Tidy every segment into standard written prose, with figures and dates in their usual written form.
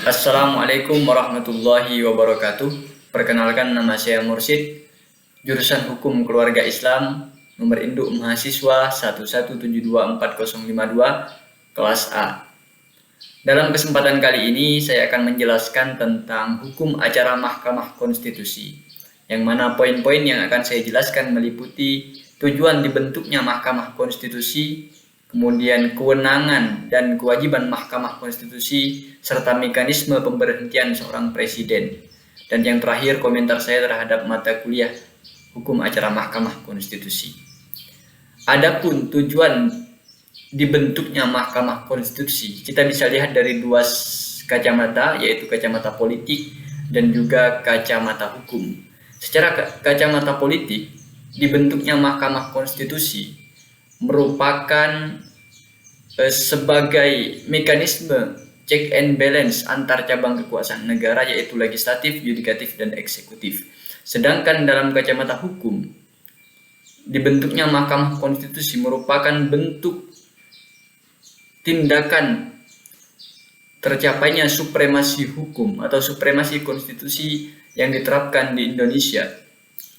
Assalamualaikum warahmatullahi wabarakatuh. Perkenalkan, nama saya Mursid, jurusan Hukum Keluarga Islam, nomor induk mahasiswa 1172452, kelas A. Dalam kesempatan kali ini saya akan menjelaskan tentang hukum acara Mahkamah Konstitusi, yang mana poin-poin yang akan saya jelaskan meliputi tujuan dibentuknya Mahkamah Konstitusi, kemudian kewenangan dan kewajiban Mahkamah Konstitusi, serta mekanisme pemberhentian seorang presiden. Dan yang terakhir, komentar saya terhadap mata kuliah Hukum Acara Mahkamah Konstitusi. Adapun tujuan dibentuknya Mahkamah Konstitusi, kita bisa lihat dari dua kacamata, yaitu kacamata politik dan juga kacamata hukum. Secara kacamata politik, dibentuknya Mahkamah Konstitusi merupakan sebagai mekanisme check and balance antar cabang kekuasaan negara, yaitu legislatif, yudikatif, dan eksekutif. Sedangkan dalam kacamata hukum, dibentuknya Mahkamah Konstitusi merupakan bentuk tindakan tercapainya supremasi hukum atau supremasi konstitusi yang diterapkan di Indonesia,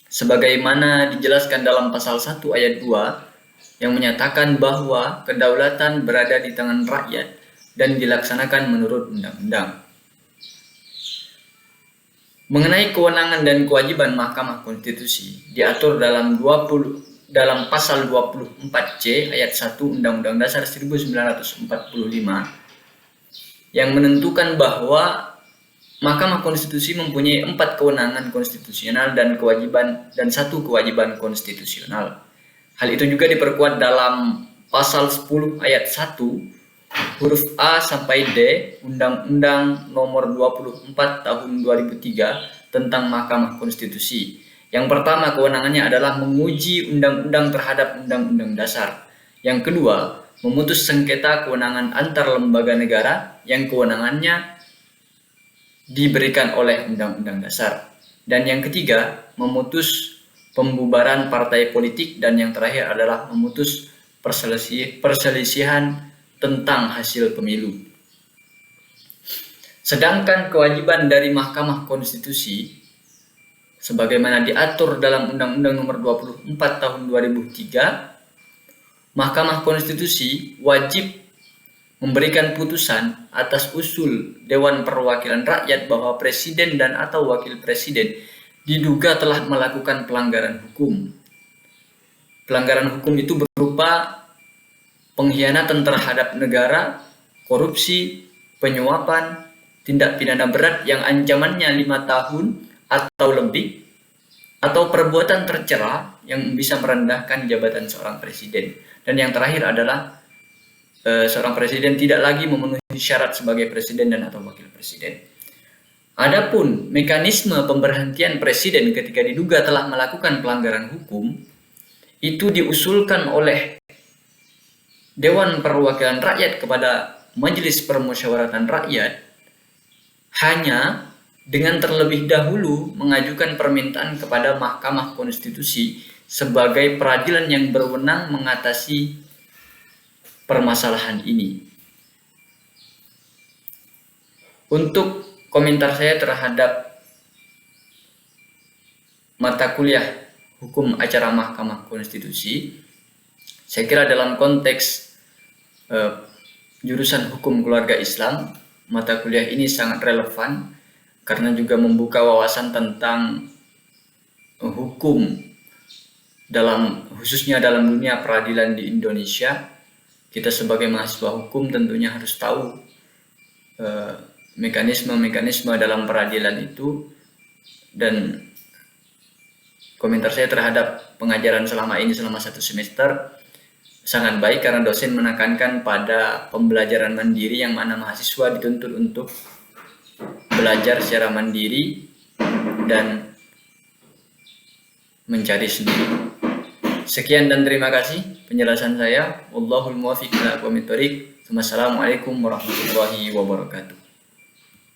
sebagaimana dijelaskan dalam pasal 1 ayat 2 yang menyatakan bahwa kedaulatan berada di tangan rakyat dan dilaksanakan menurut undang-undang. Mengenai kewenangan dan kewajiban Mahkamah Konstitusi diatur dalam pasal 24C ayat 1 Undang-Undang Dasar 1945 yang menentukan bahwa Mahkamah Konstitusi mempunyai 4 kewenangan konstitusional dan 1 kewajiban konstitusional. Hal itu juga diperkuat dalam pasal 10 ayat 1 huruf A sampai D Undang-Undang Nomor 24 Tahun 2003 tentang Mahkamah Konstitusi. Yang pertama, kewenangannya adalah menguji undang-undang terhadap undang-undang dasar. Yang kedua, memutus sengketa kewenangan antar lembaga negara yang kewenangannya diberikan oleh undang-undang dasar. Dan yang ketiga, memutus pembubaran partai politik, dan yang terakhir adalah memutus perselisihan tentang hasil pemilu. Sedangkan kewajiban dari Mahkamah Konstitusi sebagaimana diatur dalam Undang-Undang Nomor 24 Tahun 2003, Mahkamah Konstitusi wajib memberikan putusan atas usul Dewan Perwakilan Rakyat bahwa presiden dan atau wakil presiden diduga telah melakukan pelanggaran hukum. Pelanggaran hukum itu berupa pengkhianatan terhadap negara, korupsi, penyuapan, tindak pidana berat yang ancamannya 5 tahun atau lebih, atau perbuatan tercela yang bisa merendahkan jabatan seorang presiden. Dan yang terakhir adalah seorang presiden tidak lagi memenuhi syarat sebagai presiden dan atau wakil presiden. Adapun mekanisme pemberhentian presiden ketika diduga telah melakukan pelanggaran hukum itu diusulkan oleh Dewan Perwakilan Rakyat kepada Majelis Permusyawaratan Rakyat hanya dengan terlebih dahulu mengajukan permintaan kepada Mahkamah Konstitusi sebagai peradilan yang berwenang mengatasi permasalahan ini. Untuk komentar saya terhadap mata kuliah Hukum Acara Mahkamah Konstitusi, saya kira dalam konteks jurusan Hukum Keluarga Islam, mata kuliah ini sangat relevan karena juga membuka wawasan tentang hukum khususnya dalam dunia peradilan di Indonesia. Kita sebagai mahasiswa hukum tentunya harus tahu mekanisme-mekanisme dalam peradilan itu. Dan komentar saya terhadap pengajaran selama 1 semester sangat baik karena dosen menekankan pada pembelajaran mandiri, yang mana mahasiswa dituntut untuk belajar secara mandiri dan mencari sendiri. Sekian dan terima kasih penjelasan saya. Wallahul muwaffiq ila aqwamit thoriq. Wassalamualaikum warahmatullahi wabarakatuh.